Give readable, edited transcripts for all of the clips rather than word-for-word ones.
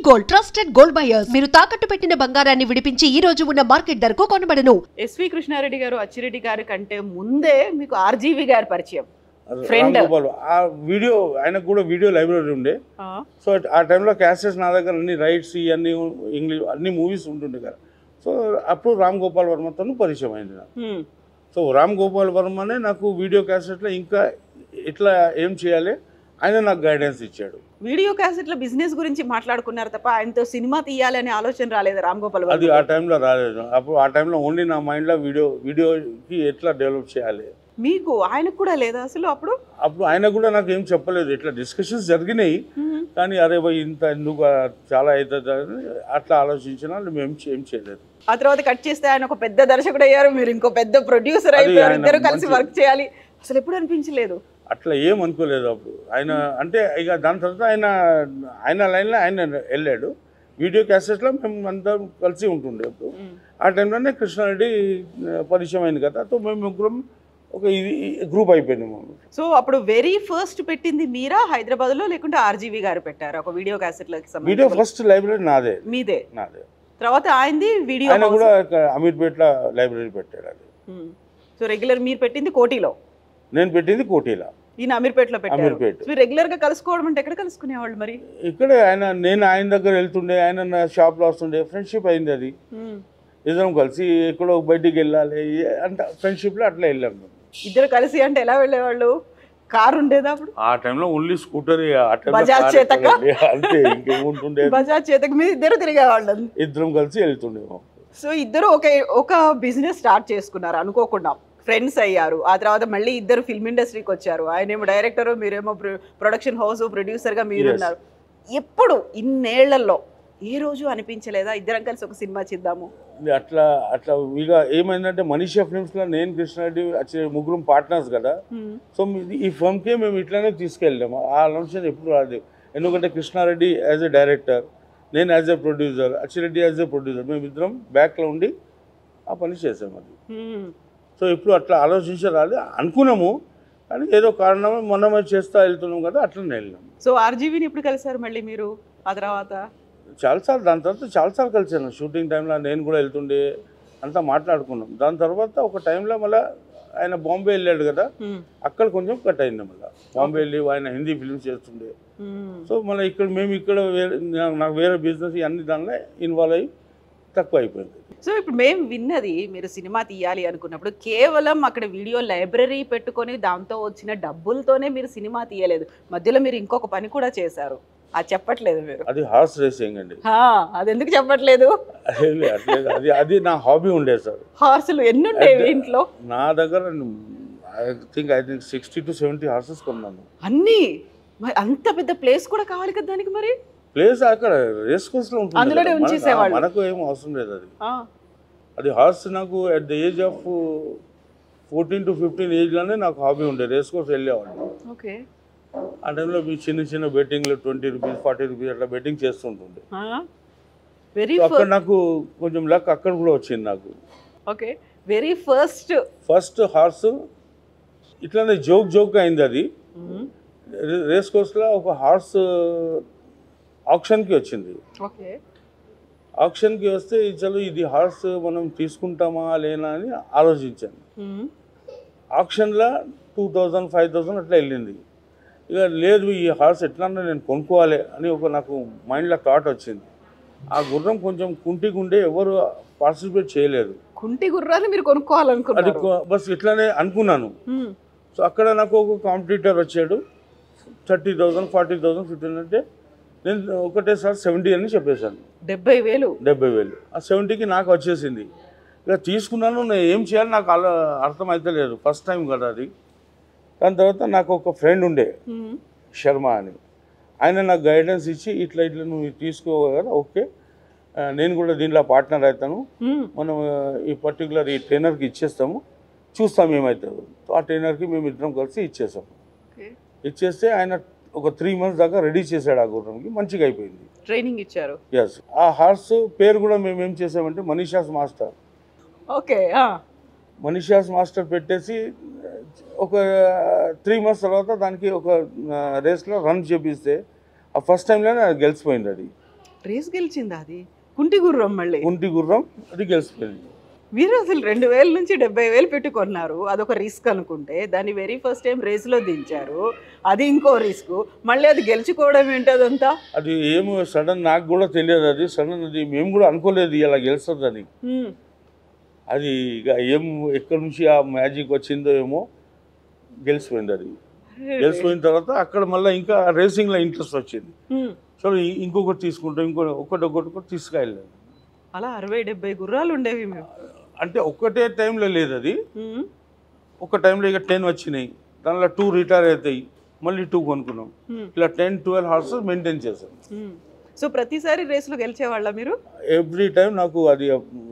Gold trusted gold buyers మీరు తాకట్టు పెట్టిన బంగారాన్ని విడిపించి ఈ రోజు ఉన్న మార్కెట్ ధరకు కొనబడను. ఎస్వి కృష్ణారెడ్డి గారు అచ్చిరెడ్డి గారి కంటే ముందే మీకు ఆర్జీవి గారి పరిచయం ఫ్రెండ్. ఆ వీడియో ఆయనకు కూడా వీడియో లైబ్రరీ ఉండే. సో ఆ టైంలో క్యాసెట్స్ నా దగ్గర అన్ని రైట్స్ ఇవన్నీ ఇంగ్లీష్ అన్ని మూవీస్ ఉంటుండే కదా. సో అప్పుడు రామ్ గోపాల్ వర్మతో పరిచయం అయింది నాకు. సో రామ్ గోపాల్ వర్మనే నాకు వీడియో క్యాసెట్లో ఇంకా ఇట్లా ఏం చేయాలి ఆయన నాకు గైడెన్స్ ఇచ్చాడు. వీడియో క్యాసెట్ల బిజినెస్ గురించి మాట్లాడుకున్నారు తప్ప ఆయనతో సినిమా తీయాలి అనే ఆలోచన రాలేదు రామ్ గోపాల్ వర్మ. అది ఆ టైంలో రాలేదు. అప్పుడు ఆ టైంలో ఓన్లీ నా మైండ్లో వీడియోకి ఎట్లా డెవలప్ చేయాలి. మీకు ఆయనకు కూడా లేదా అసలు? అప్పుడు ఆయన కూడా నాకు ఏం చెప్పలేదు. ఇట్లా డిస్కషన్స్ జరిగినాయి కానీ అరే భయ్ ఇంత ఎందుకు చాలా అవుతుంది అని అట్లా ఆలోచించినా మేము ఏం చేయలేదు. ఆ తర్వాత కట్ చేస్తే ఆయన ఒక పెద్ద దర్శకుడు అయ్యారు, మీరు ఇంకో పెద్ద ప్రొడ్యూసర్ అయ్యారు, ఇద్దరు కలిసి వర్క్ చేయాలి. అసలు ఎప్పుడు అనిపించలేదు? అట్లా ఏం అనుకోలేదు అప్పుడు. ఆయన అంటే ఇక దాని తర్వాత ఆయన లైన్లో ఆయన వెళ్ళాడు. వీడియో క్యాసెట్లో మేము అందరం కలిసి ఉంటుండే. అప్పుడు ఆ టైంలోనే కృష్ణారెడ్డి పరిచయం అయింది కదా. సో మేము ముగ్గురం ఒక గ్రూప్ అయిపోయినాము. సో అప్పుడు వెరీ ఫస్ట్ పెట్టింది మీరా హైదరాబాద్లో, లేకుంటే ఆర్జీవి గారు పెట్టారు ఒక వీడియో క్యాసెట్లకి సంబంధించి? వీడియో ఫస్ట్ లైబ్రరీ నాదే. మీదే? నాదే. తర్వాత ఆయనది వీడియో. ఆయన కూడా అమీర్పేట్లో లైబ్రరీ పెట్టాడు అది. సో రెగ్యులర్ మీరు పెట్టింది కోటిలో, నేను పెట్టింది కోటిలో, ఈయన అమీర్పేటలో పెట్టారు. అమీర్పేట. మీరు రెగ్యులర్ గా కలుసుకోవడం అంటే ఎక్కడ కలుసుకునేవాళ్ళు మరి? ఇక్కడే నేను ఆయన దగ్గర వెళ్తుండే, ఆయన నా షాప్లో వస్తుండే. ఫ్రెండ్షిప్ అయింది అది. ఇద్దరం కలిసి ఎక్కడో బయటికి వెళ్ళాలి అంటే ఫ్రెండ్షిప్లో అట్లా వెళ్ళాము. ఇద్దరు కలిసి అంటే ఎలా వెళ్ళేవాళ్ళు? కారు ఉండేదా అప్పుడు? ఆ టైంలో ఓన్లీ స్కూటర్, బజాజ్ చేతక అంతే, ఇంకేముంటుండే. బజాజ్ చేతక మీద ఇద్దరు తిరిగేవాళ్ళు, ఇద్దరం కలిసి వెళ్తుండేమో. సో ఇద్దరు ఒక బిజినెస్ స్టార్ట్ చేసుకున్నారు అనుకోకుండా, ఫ్రెండ్స్ అయ్యారు. ఆ తర్వాత మళ్ళీ ఇద్దరు ఫిల్మ్ ఇండస్ట్రీకి వచ్చారు. ఆయనేమో డైరెక్టర్, మీరేమో ప్రొడక్షన్ హౌస్ ప్రొడ్యూసర్గా మీరున్నారు. ఎప్పుడు ఇన్నేళ్లలో ఏ రోజు అనిపించలేదా ఇద్దరం కలిసి ఒక సినిమా చేద్దాము? అట్లా ఇక ఏమైందంటే మనీషా ఫిల్మ్స్లో నేను కృష్ణారెడ్డి ముగ్గురం పార్ట్నర్స్ కదా. సో ఈ ఫిల్మ్కే మేము ఇట్లానే తీసుకెళ్ళాము. ఆ ఆలోచన ఎప్పుడు రాలేదు. ఎందుకంటే కృష్ణారెడ్డి యాజ్ ఎ డైరెక్టర్, నేను as a producer, Achi Reddy as a producer, మేమిద్దరం బ్యాక్లో ఉండి ఆ పని చేసాము అది. సో ఇప్పుడు అట్లా ఆలోచించరాలి అనుకున్నాము కానీ ఏదో కారణం మనమే చేస్తా వెళ్తున్నాం కదా, అట్లనే వెళ్ళాము. సో ఆర్జీవీని ఇప్పుడు కలిసారు మళ్ళీ మీరు? ఆ తర్వాత చాలాసార్లు, దాని తర్వాత చాలాసార్లు కలిసాను. షూటింగ్ టైంలో నేను కూడా వెళ్తుండే, అంతా మాట్లాడుకున్నాం. దాని తర్వాత ఒక టైంలో మళ్ళీ ఆయన బాంబే వెళ్ళాడు కదా, అక్కడ కొంచెం కట్ అయింది. మళ్ళీ బాంబే వెళ్ళి ఆయన హిందీ ఫిల్మ్స్ చేస్తుండే. సో మళ్ళీ మేము ఇక్కడ నాకు వేరే బిజినెస్ అన్ని దానిలో ఇన్వాల్వ్ అయ్యి తక్కువ అయిపోయింది. సో ఇప్పుడు మేము విన్నది, మీరు సినిమా తీయాలి అనుకున్నప్పుడు కేవలం అక్కడ వీడియో లైబ్రరీ పెట్టుకొని దాంతో వచ్చిన డబ్బులతోనే మీరు సినిమా తీయలేదు, మధ్యలో మీరు ఇంకొక పని కూడా చేశారు. అది చెప్పట్లేదు మీరు? అది హార్స్ రేసింగ్ అండి. అది ఎందుకు చెప్పట్లేదు? అది నా హాబీ ఉండే సార్. హార్సులు ఎన్ని ఉండేవి ఇంట్లో? నా దగ్గర ఐ థింక్ 60 to 70 హార్సెస్ కొన్నాను. అన్నీ? అంత పెద్ద ప్లేస్ కూడా కావాలి కదా దానికి. మరి ప్లేస్ అక్కడ రేస్ కోర్స్ లో ఉంటుంది, అందులోనే ఉంచేసేవాళ్ళు. మనకు ఏం అవసరం లేదు అది. అది హార్స్ నాకు at the age of 14 to 15 ఏజ్లోనే నాకు హాబీ ఉండే. రేస్ కోర్స్ వెళ్ళేవాళ్ళు. ఓకే. ఆ టైంలో మీ చిన్న బెట్టింగ్లో 20 రూపీస్ 40 రూపీస్ అట్లా బెట్టింగ్ చేస్తుంటుండే. అక్కడ నాకు కొంచెం లక్ అక్కడ కూడా వచ్చింది నాకు. ఓకే. వెరీ ఫస్ట్ హార్స్ ఇట్లానే జోక్ అయింది అది. రేస్ కోర్స్లో ఒక హార్స్ ఆప్షన్కి వచ్చింది. ఓకే. ఆప్షన్కి వస్తే చలో ఇది హార్స్ మనం తీసుకుంటామా లేనా అని ఆలోచించాను. ఆప్షన్లో 2000 5000 అట్లా వెళ్ళింది. ఇక లేదు ఈ హార్స్ ఎట్లన్నా నేను కొనుక్కోవాలి అని నాకు మైండ్లో థాట్ వచ్చింది. ఆ గుర్రం కొంచెం కుంటిగుండే ఎవరు పార్టిసిపేట్ చేయలేదు. కుంటి గుర్రాన్ని మీరు కొనుక్కోవాలనుకున్నారు? అది బస్ ఇట్లానే అనుకున్నాను. సో అక్కడ నాకు ఒక కాంపిటీటర్ వచ్చాడు. 30,000 40,000 15 అంటే నేను ఒకటేసారి 70 అని చెప్పేశాను. 70,000 ఆ 70కి నాకు వచ్చేసింది. ఇక తీసుకున్నాను. నేను ఏం చేయాలి నాకు అర్థం అయితే లేదు, ఫస్ట్ టైం కదా అది. దాని తర్వాత నాకు ఒక ఫ్రెండ్ ఉండే శర్మ అని, ఆయన నాకు గైడెన్స్ ఇచ్చి ఇట్లా నువ్వు తీసుకోగలరా, ఓకే నేను కూడా దీంట్లో పార్ట్నర్ అవుతాను, మనం ఈ పర్టికులర్ ఈ ట్రైనర్కి ఇచ్చేస్తాము, చూస్తాం ఏమవుతుందో. ఆ ట్రైనర్కి మేము ఇద్దరం కలిసి ఇచ్చేసాము. ఇచ్చేస్తే ఆయన ఒక 3 months దాకా రెడీ చేశాడు. ఆ గుర్రంకి మంచిగా అయిపోయింది. ట్రైనింగ్ ఇచ్చారు. ఎస్. ఆ హార్స్ పేరు కూడా మేము ఏం చేసామంటే Manisha's master. Okay. Manisha's master పెట్టేసి ఒక 3 months తర్వాత దానికి ఒక రేస్లో రన్ చేపిస్తే ఆ ఫస్ట్ టైంలోనే అది గెలిచిపోయింది. అది రేస్ గెలిచిందా అది? కుంటి గుర్రం మళ్ళీ కుంటి గుర్రం అది గెలిచిపోయింది. మీరు అసలు 2000 నుంచి 70,000 పెట్టుకున్నారు, అదొక రిస్క్ అనుకుంటే. దాన్ని వెరీ ఫస్ట్ టైం రేస్లో దించారు, అది ఇంకో రిస్క్. మళ్ళీ అది గెలుచుకోవడం ఏంటి అదంతా? అది ఏమో సడన్, నాకు కూడా తెలియదు. అది సడన్, అది మేము కూడా అనుకోలేదు ఇలా గెలుస్తుందని. అది ఇక ఏం ఎక్కడి నుంచి ఆ మ్యాజిక్ వచ్చిందో ఏమో గెలిచిపోయింది. అది గెలిచిపోయిన తర్వాత అక్కడ మళ్ళీ ఇంకా రేసింగ్లో ఇంట్రెస్ట్ వచ్చింది. సో ఇంకొకటి తీసుకుంటాం, ఒకటి తీసుకెళ్ళలేదు. అలా 60-70 గుర్రాలు ఉండేవి మేము. అంటే ఒక్కటే టైంలో లేదు అది. ఒక టైంలో ఇక 10 వచ్చినాయి, దానిలో 2 రిటైర్ అవుతాయి, మళ్ళీ 2 కొనుక్కున్నాం. ఇలా 10-12 హార్సెస్ మెయింటైన్ చేశాం. సో ప్రతిసారి రేసులో గెలిచేవాళ్ళ మీరు? ఎవ్రీ టైం నాకు అది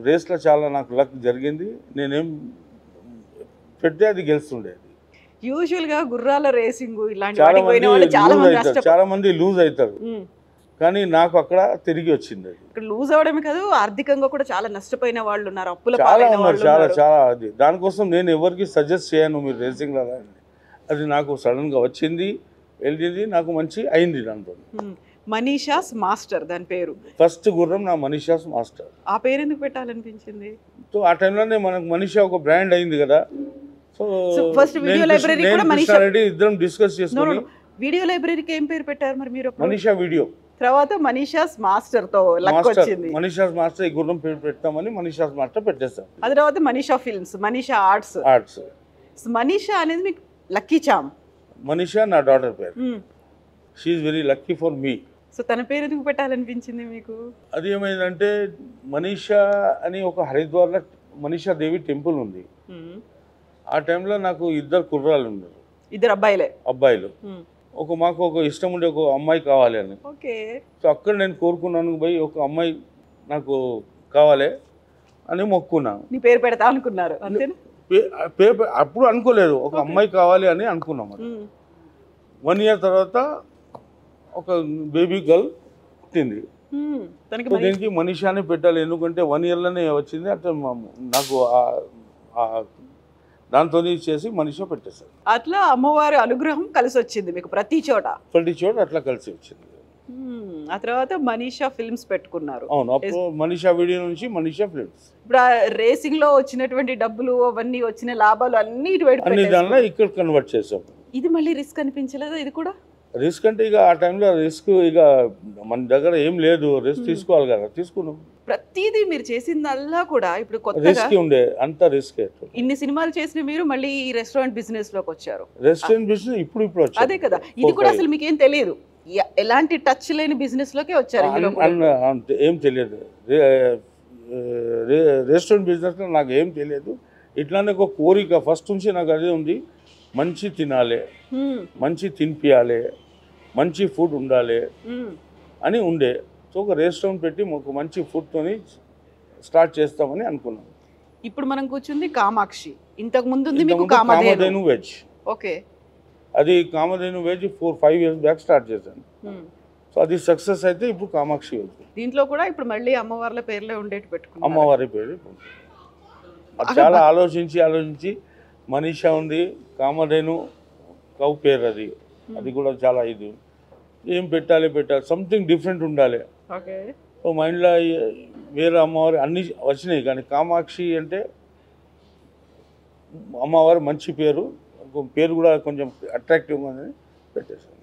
రేస్లో చాలా నాకు లక్ జరిగింది. నేనేం పెడితే అది గెలుస్తుండేది. యూజువల్గా గుర్రాల రేసింగ్ ఇలాంటి చాలా మంది లూజ్ అవుతారు, కానీ నాకు అక్కడ తిరిగి వచ్చింది. అది ఇక్కడ లూజ్ అవడమే కాదు, ఆర్థికంగా కూడా చాలా నష్టపోయిన వాళ్ళు ఉన్నారు, అప్పుల చాలా ఉన్నారు, చాలా. అది దానికోసం నేను ఎవరికి సజెస్ట్ చేయను మీరు రేసింగ్లో. అది నాకు సడన్గా వచ్చింది, వెళ్ళింది, నాకు మంచి అయింది. దాంతో మనీషాస్ మాస్టర్ దాని పేరు. ఫస్ట్ గుర్రం నా మనీషాస్ మాస్టర్. ఆ పేరు ఎందుకు పెట్టాలనిపించింది? సో ఆ టైంలోనే మనకు మనీషా ఒక బ్రాండ్ అయింది కదా. సో ఫస్ట్ వీడియో లైబ్రరీ కూడా మనీషా రెడ్డి ఇద్దరం డిస్కస్ చేసుకుని వీడియో లైబ్రరీకి ఏం పేరు పెట్టారు మరి మీరు? మనీషా వీడియో. తర్వాత మనీషాస్ మాస్టర్ తో లక్ వచ్చింది. మనీషాస్ మాస్టర్ ఈ గుర్రం పేరు పెడతామని మనీషాస్ మాస్టర్ పెట్టేస్తాం. ఆ తర్వాత మనీషా ఫిల్మ్స్, మనీషా ఆర్ట్స్. మనీషా అనేది మీకు లక్కీ చామ్. మనీషా నా డాటర్ పేరు. She is very lucky for me. So తన పేరు ఎందుకు పెట్టాలనిపించింది మీకు? అది ఏమైందంటే మనీషా అని ఒక హరిద్వార్లో మనీషా దేవి టెంపుల్ ఉంది. ఆ టైంలో నాకు 2 కుర్రాళ్ళు ఉన్నారు, 2 అబ్బాయిలు. మాకు ఒక ఇష్టం ఉండే ఒక అమ్మాయి కావాలి అని. సో అక్కడ నేను కోరుకున్నాను, పోయి ఒక అమ్మాయి నాకు కావాలి అని మొక్కున్నాను. నీ పేరు పెడతా అనుకున్నారు అంతేనా? అప్పుడు అనుకోలేదు, ఒక అమ్మాయి కావాలి అని అనుకున్నాం. 1 ఇయర్ తర్వాత ఒక బేబీ గర్ల్ పుట్టింది. దీనికి మనీషానే పెట్టాలి, ఎందుకంటే 1 ఇయర్లోనే వచ్చింది. అట్లా నాకు దాంతో చేసి మనీషా పెట్టేశారు. అట్లా అమ్మవారి అనుగ్రహం కలిసి వచ్చింది మీకు ప్రతి చోట అట్లా కలిసి వచ్చింది. ఆ తర్వాత మనీషా ఫిల్మ్స్ పెట్టుకున్నారు. అవును, అప్పుడు మనీషా వీడియో నుంచి మనీషా ఫిల్మ్స్. ఇప్పుడు రేసింగ్ లో వచ్చినటువంటి డబ్బులు, అవన్నీ వచ్చిన లాభాలు అన్ని దానిలో ఇక్కడ కన్వర్ట్ చేసాం. ఇది మళ్ళీ రిస్క్ అనిపించలేదా? ఇది కూడా రిస్క్ అంటే ఇక ఆ టైంలో రిస్క్ ఇక మన దగ్గర ఏం లేదు, రిస్క్ తీసుకోవాలి కదా, తీసుకున్నాం. ప్రతిదీ మీరు చేసిందల్లా కూడా ఇప్పుడు కొత్తగా రిస్క్ ఉండే, అంత రిస్క్. ఇన్ని సినిమాలు చేసిన మీరు మళ్ళీ ఈ రెస్టారెంట్ బిజినెస్ లోకి వచ్చారు. రెస్టారెంట్ బిజినెస్ ఇప్పుడు వచ్చారు. అదే కదా, ఇది కూడా అసలు మీకు ఏం తెలియదు, ఎలాంటి టచ్ లేని బిజినెస్ లోకే వచ్చారు. ఏం తెలియదు, రెస్టారెంట్ బిజినెస్ లో నాకు ఏం తెలియదు. ఇట్లానే ఒక కోరిక ఫస్ట్ నుంచి నాకు అదే ఉంది, మంచి తినాలి, మంచి తినిపియాలి, మంచి ఫుడ్ ఉండాలి అని ఉండే. సో ఒక రెస్టారెంట్ పెట్టి ఒక మంచి ఫుడ్తోని స్టార్ట్ చేస్తామని అనుకున్నాం. ఇప్పుడు మనం కూర్చుంది కామాక్షి, ఇంతకు ముందు ఉంది మీకు కామధేను వెజ్. ఓకే, అది Kamadhenu veg 4-5 years back start చేశాను. సో అది సక్సెస్ అయితే ఇప్పుడు కామాక్షి వెజ్. దీంట్లో కూడా ఇప్పుడు మళ్ళీ అమ్మవార్ల పేర్లే ఉండేటి పెట్టుకున్నాం. అమ్మవారి పేరు చాలా ఆలోచించి మనీషా ఉంది, కామధేను కౌ పేరు, అది కూడా చాలా ఇది ఏం పెట్టాలి సంథింగ్ డిఫరెంట్ ఉండాలి. సో మైండ్లో వేరే అమ్మవారు అన్నీ వచ్చినాయి, కానీ కామాక్షి అంటే అమ్మవారు మంచి పేరు కూడా కొంచెం అట్రాక్టివ్గా పెట్టేశారు.